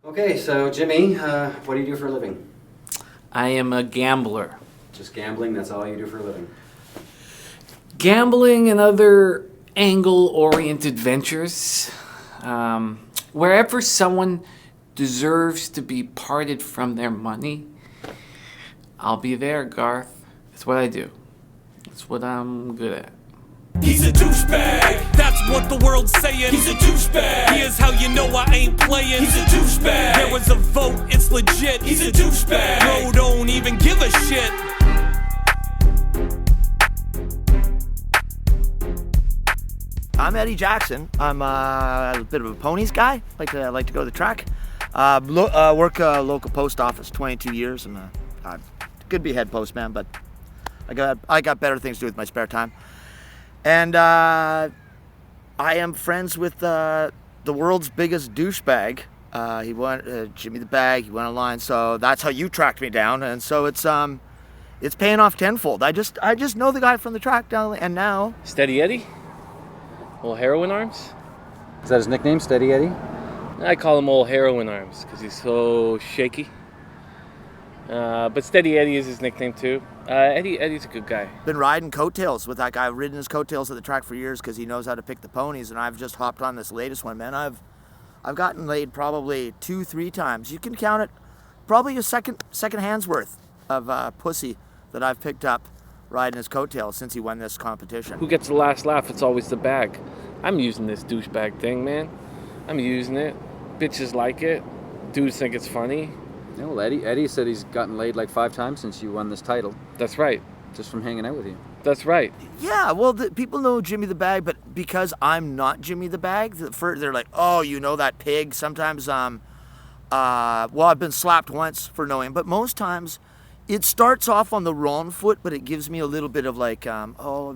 Okay, so Jimmy, what do you do for a living? I am a gambler. Just gambling, that's all you do for a living? Gambling and other angle-oriented ventures. Wherever someone deserves to be parted from their money, I'll be there, Garth. That's what I do. That's what I'm good at. He's a douchebag, that's what the world's saying. He's a douchebag, here's how you know I ain't playing. He's a douchebag, there was a vote, it's legit. He's a douchebag, bro don't even give a shit. I'm Eddie Jackson. I'm a bit of a ponies guy. Like to go to the track. Work local post office, 22 years. I'm could be head postman, but I got better things to do with my spare time. And I am friends with the world's biggest douchebag. He won Jimmy the Bag. He went online, so that's how you tracked me down. And so it's paying off tenfold. I just know the guy from the track down, and now Steady Eddie? Old heroin arms? Is that his nickname, Steady Eddie? I call him old heroin arms because he's so shaky. But Steady Eddie is his nickname too. Eddie's a good guy. been riding coattails with that guy. I've ridden his coattails at the track for years because he knows how to pick the ponies, and I've just hopped on this latest one, man. I've gotten laid probably 2-3 times. You can count it, probably a second hand's worth of pussy that I've picked up riding his coattails since he won this competition. Who gets the last laugh? It's always the bag. I'm using this douchebag thing, man. I'm using it. Bitches like it. Dudes think it's funny. Yeah, well, Eddie said he's gotten laid like 5 times since you won this title, That's right. just from hanging out with you. That's right. Yeah, well, people know Jimmy the Bag, but because I'm not Jimmy the Bag, they're like, oh, you know that pig. Sometimes, well, I've been slapped once for knowing, but most times it starts off on the wrong foot, but it gives me a little bit of like,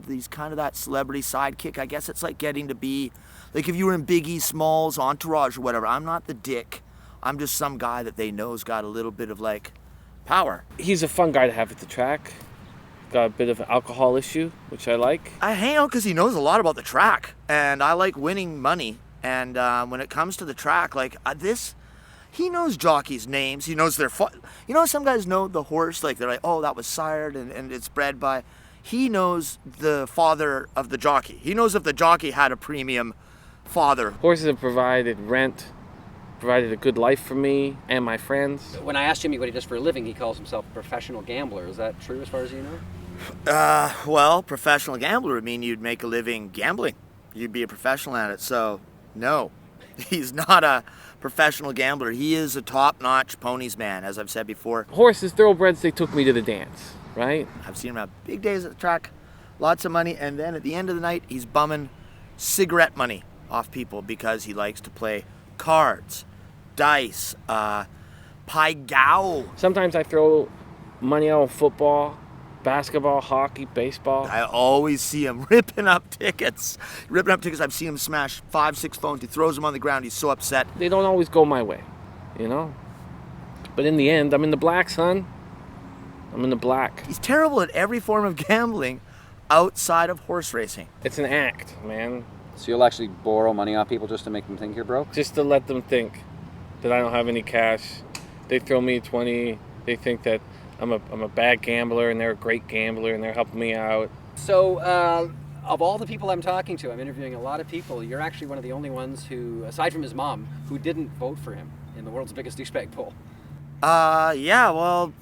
these kind of that celebrity sidekick. I guess it's like getting to be, like if you were in Biggie Smalls' entourage or whatever. I'm not the dick. I'm just some guy that they know's got a little bit of like power. He's a fun guy to have at the track. Got a bit of an alcohol issue, which I like. I hang out because he knows a lot about the track, and I like winning money. And when it comes to the track, like he knows jockeys' names. He knows their some guys know the horse, like they're like, oh, that was sired and it's bred by. He knows the father of the jockey. He knows if the jockey had a premium father. Horses have provided rent, provided a good life for me and my friends. When I asked Jimmy what he does for a living, he calls himself a professional gambler. Is that true as far as you know? Well, professional gambler would mean you'd make a living gambling. You'd be a professional at it. So, no, he's not a professional gambler. He is a top-notch ponies man, as I've said before. Horses, thoroughbreds, they took me to the dance, right? I've seen him have big days at the track, lots of money, and then at the end of the night, he's bumming cigarette money off people because he likes to play cards, dice, pai gow. Sometimes I throw money out on football, basketball, hockey, baseball. I always see him ripping up tickets. I've seen him smash 5-6 phones. He throws them on the ground. He's so upset. They don't always go my way, you know? But in the end, I'm in the black, son. I'm in the black. He's terrible at every form of gambling outside of horse racing. It's an act, man. So you'll actually borrow money off people just to make them think you're broke? Just to let them think that I don't have any cash. They throw me 20. They think that I'm a bad gambler and they're a great gambler and they're helping me out. So, of all the people I'm talking to, I'm interviewing a lot of people, you're actually one of the only ones who, aside from his mom, who didn't vote for him in the world's biggest douchebag poll. Yeah, well,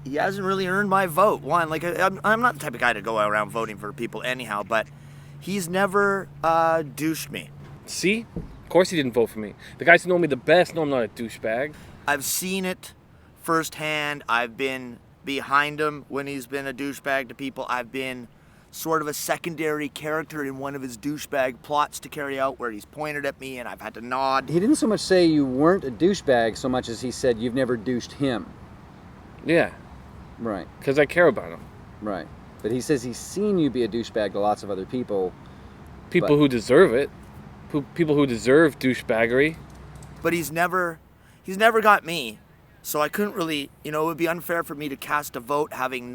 he hasn't really earned my vote. One, like, I'm not the type of guy to go around voting for people anyhow, but he's never douched me. See? Of course he didn't vote for me. The guys who know me the best know I'm not a douchebag. I've seen it firsthand. I've been behind him when he's been a douchebag to people. I've been sort of a secondary character in one of his douchebag plots to carry out where he's pointed at me and I've had to nod. He didn't so much say you weren't a douchebag so much as he said you've never douched him. Yeah. Right. Because I care about him. Right. But he says he's seen you be a douchebag to lots of other people. People who deserve it. People who deserve douchebaggery. But he's never got me. So I couldn't really, it would be unfair for me to cast a vote having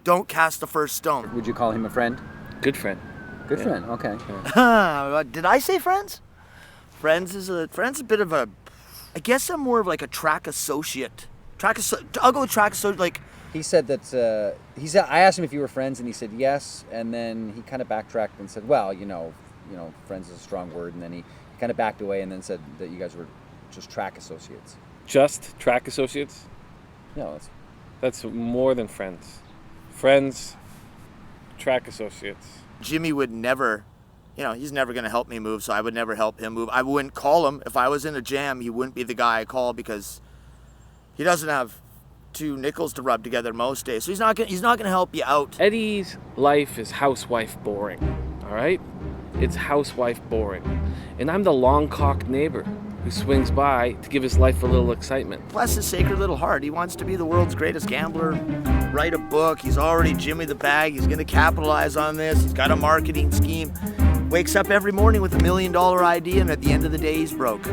don't cast the first stone. Would you call him a friend? Good friend. Good friend, okay. Did I say friends? Friends is a bit of a I guess I'm more of like a track associate. I'll go with track associate. Like, He said that he said I asked him if you were friends, and he said yes, and then he kind of backtracked and said, well, friends is a strong word, and then he kind of backed away and then said that you guys were just track associates. Just track associates? No, That's more than friends. Friends, track associates. Jimmy would never, he's never going to help me move, so I would never help him move. I wouldn't call him. If I was in a jam, he wouldn't be the guy I call because he doesn't have 2 nickels to rub together most days. So he's not gonna help you out. Eddie's life is housewife boring, all right? It's housewife boring. And I'm the long-cocked neighbor who swings by to give his life a little excitement. Bless his sacred little heart. He wants to be the world's greatest gambler, write a book. He's already Jimmy the Bag. He's gonna capitalize on this. He's got a marketing scheme. Wakes up every morning with $1 million idea, and at the end of the day, he's broke.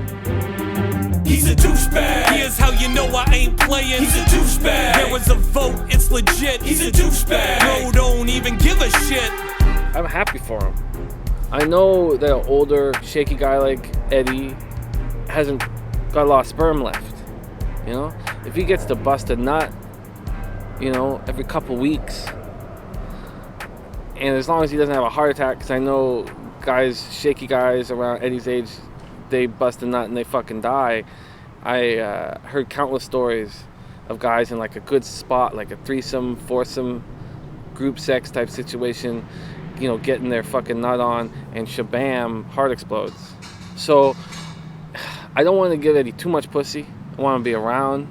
He's a douchebag. Here's how you know I ain't playing. He's a douchebag. There was a vote, it's legit. He's a douchebag. Bro, don't even give a shit. I'm happy for him. I know that an older, shaky guy like Eddie hasn't got a lot of sperm left. If he gets to bust a nut, every couple weeks, and as long as he doesn't have a heart attack, because I know shaky guys around Eddie's age, they bust a nut and they fucking die. I heard countless stories of guys in like a good spot, like a threesome, foursome, group sex type situation, getting their fucking nut on, and shabam, heart explodes. So I don't want to give Eddie too much pussy. I want him to be around,